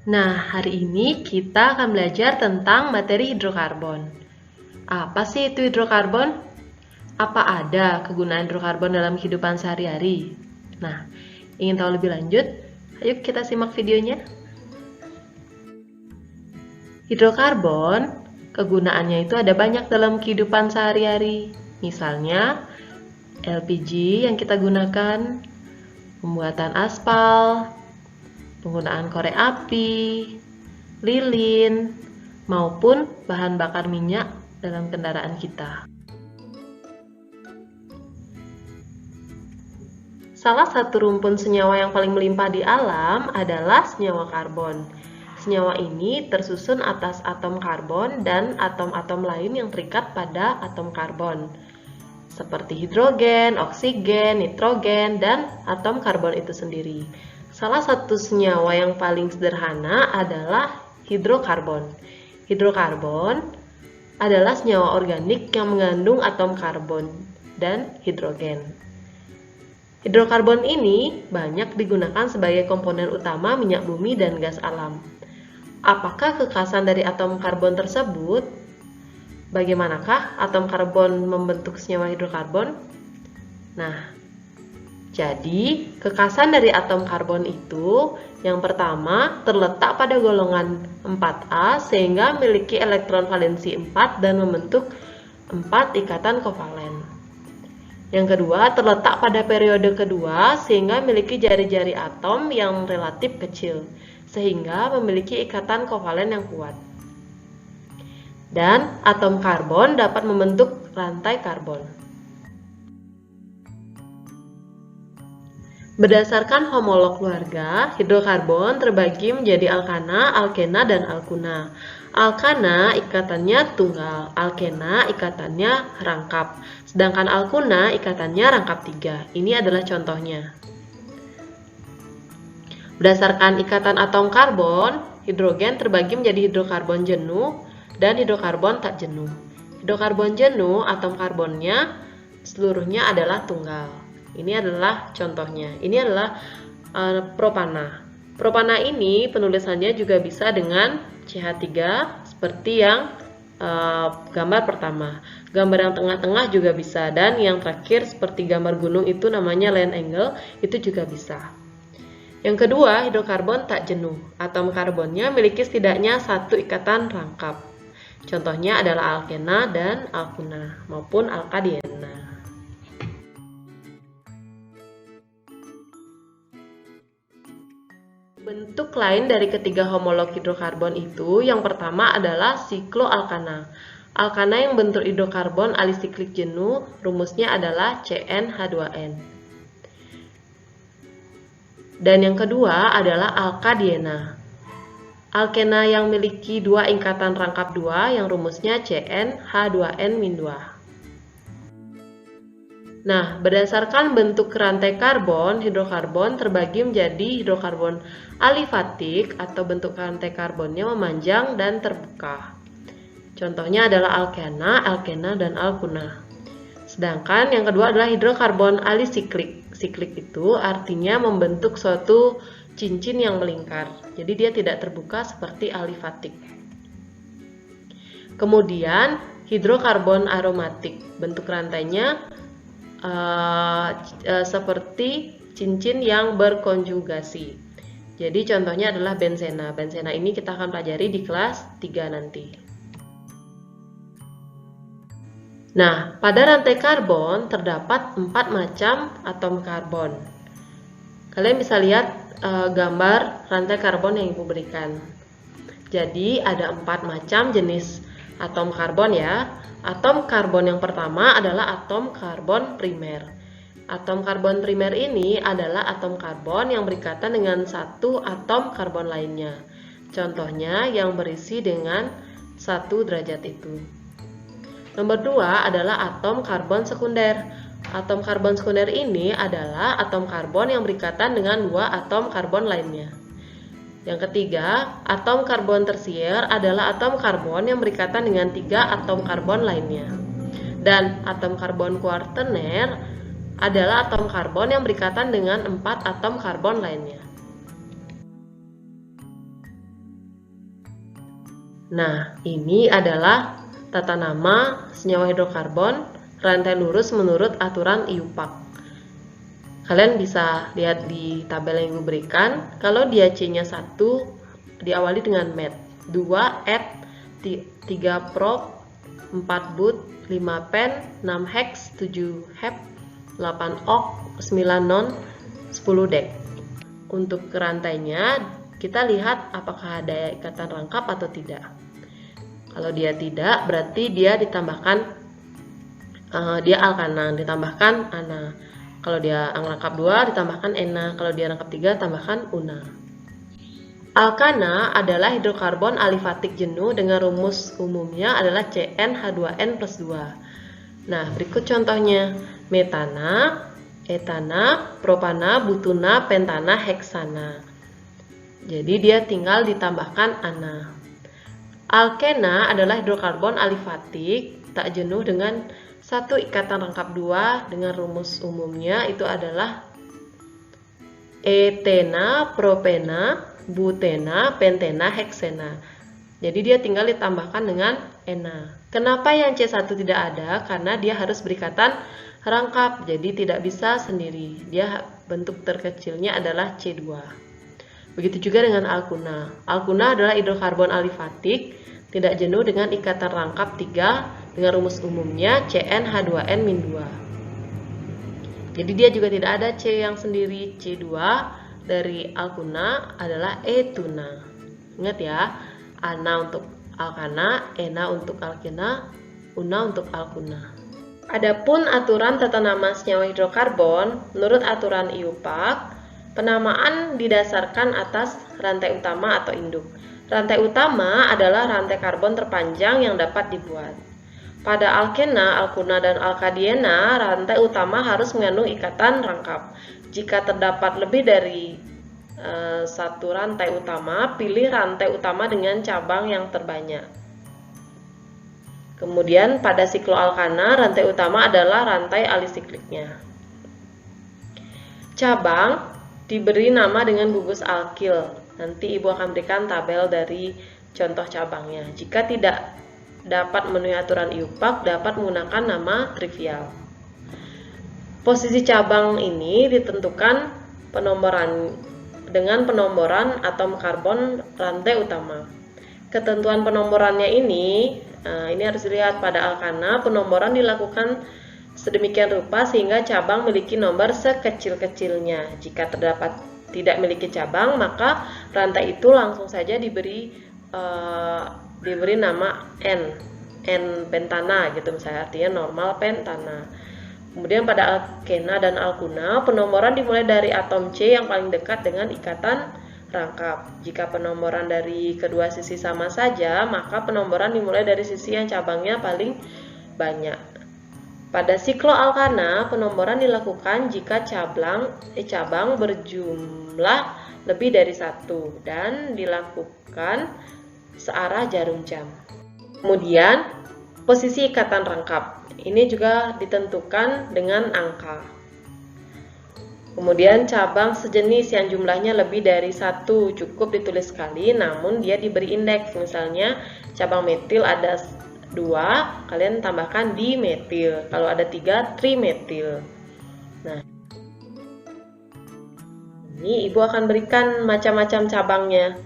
Nah, hari ini kita akan belajar tentang materi hidrokarbon. Apa sih itu hidrokarbon? Apa ada kegunaan hidrokarbon dalam kehidupan sehari-hari? Nah, ingin tahu lebih lanjut? Ayo kita simak videonya. Hidrokarbon, kegunaannya itu ada banyak dalam kehidupan sehari-hari. Misalnya, LPG yang kita gunakan, pembuatan aspal, penggunaan korek api, lilin, maupun bahan bakar minyak dalam kendaraan kita. Salah satu rumpun senyawa yang paling melimpah di alam adalah senyawa karbon. Senyawa ini tersusun atas atom karbon dan atom-atom lain yang terikat pada atom karbon, seperti hidrogen, oksigen, nitrogen, dan atom karbon itu sendiri. Salah satu senyawa yang paling sederhana adalah hidrokarbon. Hidrokarbon adalah senyawa organik yang mengandung atom karbon dan hidrogen. Hidrokarbon ini banyak digunakan sebagai komponen utama minyak bumi dan gas alam. Apakah kekhasan dari atom karbon tersebut? Bagaimanakah atom karbon membentuk senyawa hidrokarbon? Nah, jadi, kekhasan dari atom karbon itu yang pertama terletak pada golongan 4A sehingga memiliki elektron valensi 4 dan membentuk 4 ikatan kovalen. Yang kedua terletak pada periode kedua sehingga memiliki jari-jari atom yang relatif kecil sehingga memiliki ikatan kovalen yang kuat. Dan atom karbon dapat membentuk rantai karbon. Berdasarkan homolog keluarga, hidrokarbon terbagi menjadi alkana, alkena, dan alkuna. Alkana ikatannya tunggal, alkena ikatannya rangkap, sedangkan alkuna ikatannya rangkap 3. Ini adalah contohnya. Berdasarkan ikatan atom karbon, hidrogen terbagi menjadi hidrokarbon jenuh dan hidrokarbon tak jenuh. Hidrokarbon jenuh, atom karbonnya seluruhnya adalah tunggal. Ini adalah contohnya. Ini adalah propana. Propana ini penulisannya juga bisa dengan CH3 seperti yang gambar pertama. Gambar yang tengah-tengah juga bisa, dan yang terakhir seperti gambar gunung itu namanya line angle, itu juga bisa. Yang kedua, hidrokarbon tak jenuh. Atom karbonnya memiliki setidaknya satu ikatan rangkap. Contohnya adalah alkena dan alkuna maupun alkadiena. Bentuk lain dari ketiga homolog hidrokarbon itu yang pertama adalah sikloalkana. Alkana yang bentuk hidrokarbon alisiklik jenuh, rumusnya adalah CnH2n. Dan yang kedua adalah alkadiena. Alkena yang memiliki dua ikatan rangkap 2 yang rumusnya CnH2n-2. Nah, berdasarkan bentuk rantai karbon, hidrokarbon terbagi menjadi hidrokarbon alifatik atau bentuk rantai karbonnya memanjang dan terbuka. Contohnya adalah alkena, alkena, dan alkuna. Sedangkan yang kedua adalah hidrokarbon alisiklik. Siklik itu artinya membentuk suatu cincin yang melingkar. Jadi dia tidak terbuka seperti alifatik. Kemudian hidrokarbon aromatik. Bentuk rantainya seperti cincin yang berkonjugasi. Jadi contohnya adalah benzena. Benzena ini kita akan pelajari di kelas 3 nanti. Nah, pada rantai karbon terdapat 4 macam atom karbon. Kalian bisa lihat gambar rantai karbon yang Ibu berikan. Jadi ada 4 macam jenis atom karbon ya. Atom karbon yang pertama adalah atom karbon primer. Atom karbon primer ini adalah atom karbon yang berikatan dengan satu atom karbon lainnya. Contohnya yang berisi dengan 1 derajat itu. Nomor 2 adalah atom karbon sekunder. Atom karbon sekunder ini adalah atom karbon yang berikatan dengan 2 atom karbon lainnya. Yang ketiga, atom karbon tersier adalah atom karbon yang berikatan dengan 3 atom karbon lainnya. Dan atom karbon kuartener adalah atom karbon yang berikatan dengan 4 atom karbon lainnya. Nah, ini adalah tata nama senyawa hidrokarbon rantai lurus menurut aturan IUPAC. Kalian bisa lihat di tabel yang Ibu berikan, kalau dia C-nya 1 diawali dengan met, 2 et, 3 prop, 4 but, 5 pen, 6 hex, 7 hep, 8 ok, 9 non, 10 dek. Untuk rantainya, kita lihat apakah ada ikatan rangkap atau tidak. Kalau dia tidak, berarti dia ditambahkan dia alkana, ditambahkan ana. Kalau dia rangkap 2, ditambahkan ena. Kalau dia rangkap 3, tambahkan una. Alkana adalah hidrokarbon alifatik jenuh dengan rumus umumnya adalah CnH2n plus 2. Nah, berikut contohnya. Metana, etana, propana, butuna, pentana, heksana. Jadi dia tinggal ditambahkan ana. Alkena adalah hidrokarbon alifatik tak jenuh dengan satu ikatan rangkap 2 dengan rumus umumnya itu adalah etena, propena, butena, pentena, heksena. Jadi dia tinggal ditambahkan dengan ena. Kenapa yang C1 tidak ada? Karena dia harus berikatan rangkap, jadi tidak bisa sendiri. Dia bentuk terkecilnya adalah C2. Begitu juga dengan alkuna. Alkuna adalah hidrokarbon alifatik tidak jenuh dengan ikatan rangkap 3 dengan rumus umumnya CnH2n-2. Jadi dia juga tidak ada C yang sendiri. C2 dari alkuna adalah etuna. Ingat ya, ana untuk alkana, ena untuk alkena, una untuk alkuna. Adapun aturan tata nama senyawa hidrokarbon, menurut aturan IUPAC, penamaan didasarkan atas rantai utama atau induk. Rantai utama adalah rantai karbon terpanjang yang dapat dibuat. Pada alkena, alkuna, dan alkadiena, rantai utama harus mengandung ikatan rangkap. Jika terdapat lebih dari satu rantai utama, pilih rantai utama dengan cabang yang terbanyak. Kemudian pada sikloalkana, rantai utama adalah rantai alisikliknya. Cabang diberi nama dengan gugus alkil. Nanti Ibu akan berikan tabel dari contoh cabangnya. Jika tidak dapat memenuhi aturan IUPAC, dapat menggunakan nama trivial. Posisi cabang ini ditentukan dengan penomboran atom karbon rantai utama. Ketentuan penomborannya ini harus dilihat pada alkana. Penomboran dilakukan sedemikian rupa sehingga cabang memiliki nomor sekecil-kecilnya. Jika terdapat tidak memiliki cabang, maka rantai itu langsung saja diberi nama N pentana gitu misalnya, artinya normal pentana. Kemudian pada alkena dan alkuna, penomboran dimulai dari atom C yang paling dekat dengan ikatan rangkap. Jika penomboran dari kedua sisi sama saja, maka penomboran dimulai dari sisi yang cabangnya paling banyak. Pada sikloalkana, penomboran dilakukan jika cabang berjumlah lebih dari 1 dan dilakukan searah jarum jam. Kemudian, posisi ikatan rangkap. Ini juga ditentukan dengan angka. Kemudian, cabang sejenis yang jumlahnya lebih dari 1 cukup ditulis sekali, namun dia diberi indeks. Misalnya, cabang metil ada 2, kalian tambahkan dimetil. Kalau ada 3, trimetil. Nah, ini Ibu akan berikan macam-macam cabangnya.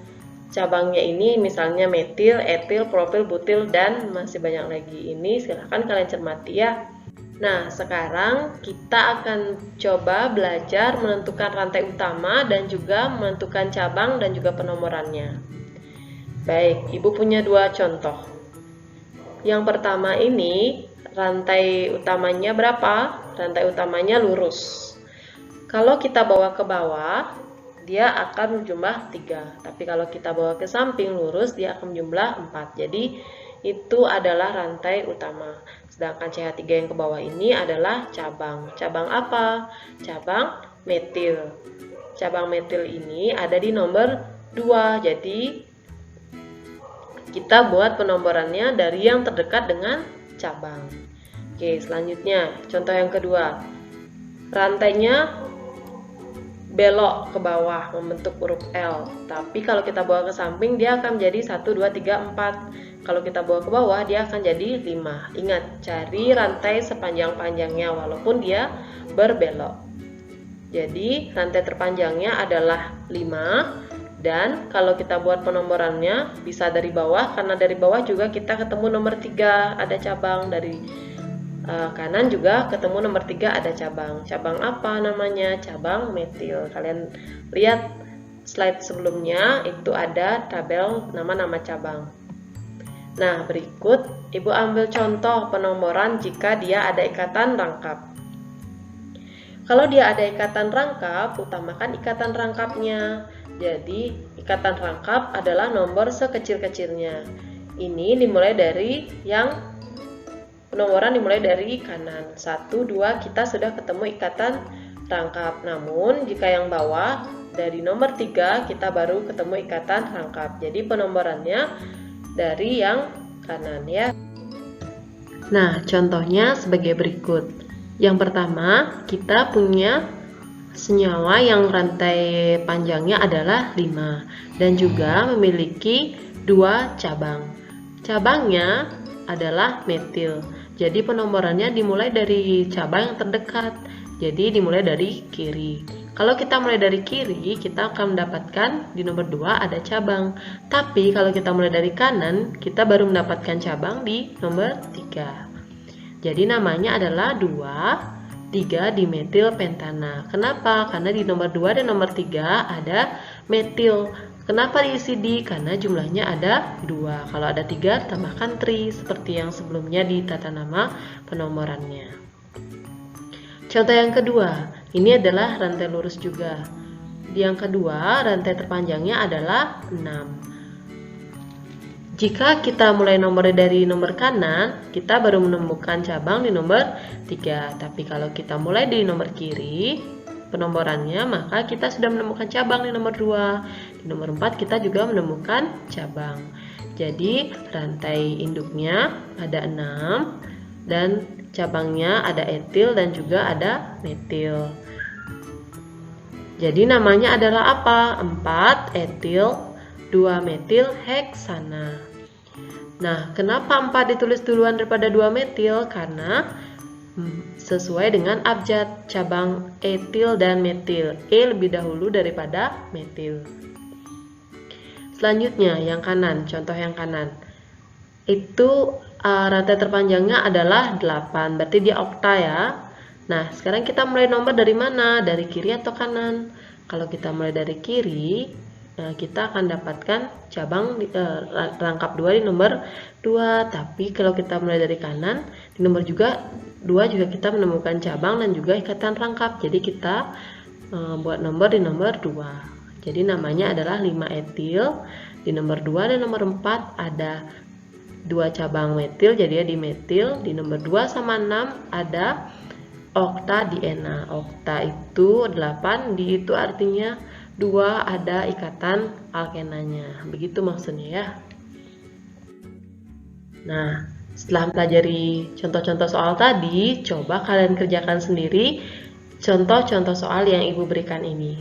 Cabangnya ini misalnya metil, etil, propil, butil, dan masih banyak lagi. Ini silahkan kalian cermati ya. Nah, sekarang kita akan coba belajar menentukan rantai utama dan juga menentukan cabang dan juga penomborannya. Baik, Ibu punya 2 contoh. Yang pertama ini, rantai utamanya berapa? Rantai utamanya lurus. Kalau kita bawa ke bawah, dia akan berjumlah 3. Tapi kalau kita bawa ke samping lurus, dia akan berjumlah 4. Jadi, itu adalah rantai utama. Sedangkan CH3 yang ke bawah ini adalah cabang. Cabang apa? Cabang metil. Cabang metil ini ada di nomor 2. Jadi, kita buat penomborannya dari yang terdekat dengan cabang. Oke, selanjutnya contoh yang kedua. Rantainya belok ke bawah membentuk huruf L. Tapi kalau kita bawa ke samping dia akan menjadi 1, 2, 3, 4. Kalau kita bawa ke bawah dia akan jadi 5. Ingat, cari rantai sepanjang-panjangnya walaupun dia berbelok. Jadi rantai terpanjangnya adalah 5. Dan kalau kita buat penomorannya bisa dari bawah, karena dari bawah juga kita ketemu nomor 3 ada cabang, dari kanan juga ketemu nomor 3 ada cabang. Cabang apa namanya? Cabang metil. Kalian lihat slide sebelumnya itu ada tabel nama-nama cabang. Nah, berikut Ibu ambil contoh penomoran jika dia ada ikatan rangkap. Kalau dia ada ikatan rangkap, utamakan ikatan rangkapnya. Jadi, ikatan rangkap adalah nomor sekecil-kecilnya. Ini dimulai dari penomoran dimulai dari kanan. 1, 2, kita sudah ketemu ikatan rangkap. Namun, jika yang bawah, dari nomor 3, kita baru ketemu ikatan rangkap. Jadi, penomorannya dari yang kanan ya. Nah, contohnya sebagai berikut. Yang pertama, kita punya senyawa yang rantai panjangnya adalah 5 dan juga memiliki 2 cabang. Cabangnya adalah metil. Jadi penomorannya dimulai dari cabang yang terdekat. Jadi dimulai dari kiri. Kalau kita mulai dari kiri, kita akan mendapatkan di nomor 2 ada cabang. Tapi kalau kita mulai dari kanan, kita baru mendapatkan cabang di nomor 3. Jadi namanya adalah 2,3 dimetil pentana. Kenapa? Karena di nomor 2 dan nomor 3 ada metil. Kenapa diisi di? Karena jumlahnya ada 2. Kalau ada 3 tambahkan tri, seperti yang sebelumnya di tata nama penomorannya. Contoh yang kedua, ini adalah rantai lurus juga. Yang kedua, rantai terpanjangnya adalah 6. Jika kita mulai nomor dari nomor kanan, kita baru menemukan cabang di nomor 3. Tapi kalau kita mulai dari nomor kiri, penomorannya, maka kita sudah menemukan cabang di nomor 2. Di nomor 4 kita juga menemukan cabang. Jadi rantai induknya ada 6 dan cabangnya ada etil dan juga ada metil. Jadi namanya adalah apa? 4 etil 2 metil heksana. Nah, kenapa 4 ditulis duluan daripada 2 metil? Karena sesuai dengan abjad cabang etil dan metil. E lebih dahulu daripada metil. Selanjutnya yang kanan, contoh yang kanan. Itu rantai terpanjangnya adalah 8, berarti dia okta ya. Nah, sekarang kita mulai nomor dari mana? Dari kiri atau kanan? Kalau kita mulai dari kiri, kita akan dapatkan cabang rangkap 2 di nomor 2. Tapi kalau kita mulai dari kanan, di nomor 2 juga kita menemukan cabang dan juga ikatan rangkap. Jadi kita buat nomor di nomor 2. Jadi namanya adalah 5 etil. Di nomor 2 dan nomor 4 ada 2 cabang metil, jadi di metil. Di nomor 2 sama 6 ada okta diena. Okta itu 8, di itu artinya 2 ada ikatan alkenanya. Begitu maksudnya ya. Nah, setelah mempelajari contoh-contoh soal tadi, coba kalian kerjakan sendiri contoh-contoh soal yang Ibu berikan ini.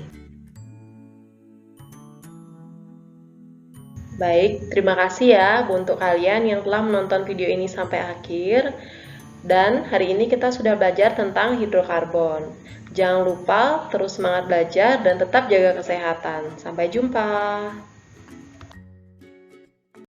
Baik, terima kasih ya untuk kalian yang telah menonton video ini sampai akhir. Dan hari ini kita sudah belajar tentang hidrokarbon. Jangan lupa terus semangat belajar dan tetap jaga kesehatan. Sampai jumpa.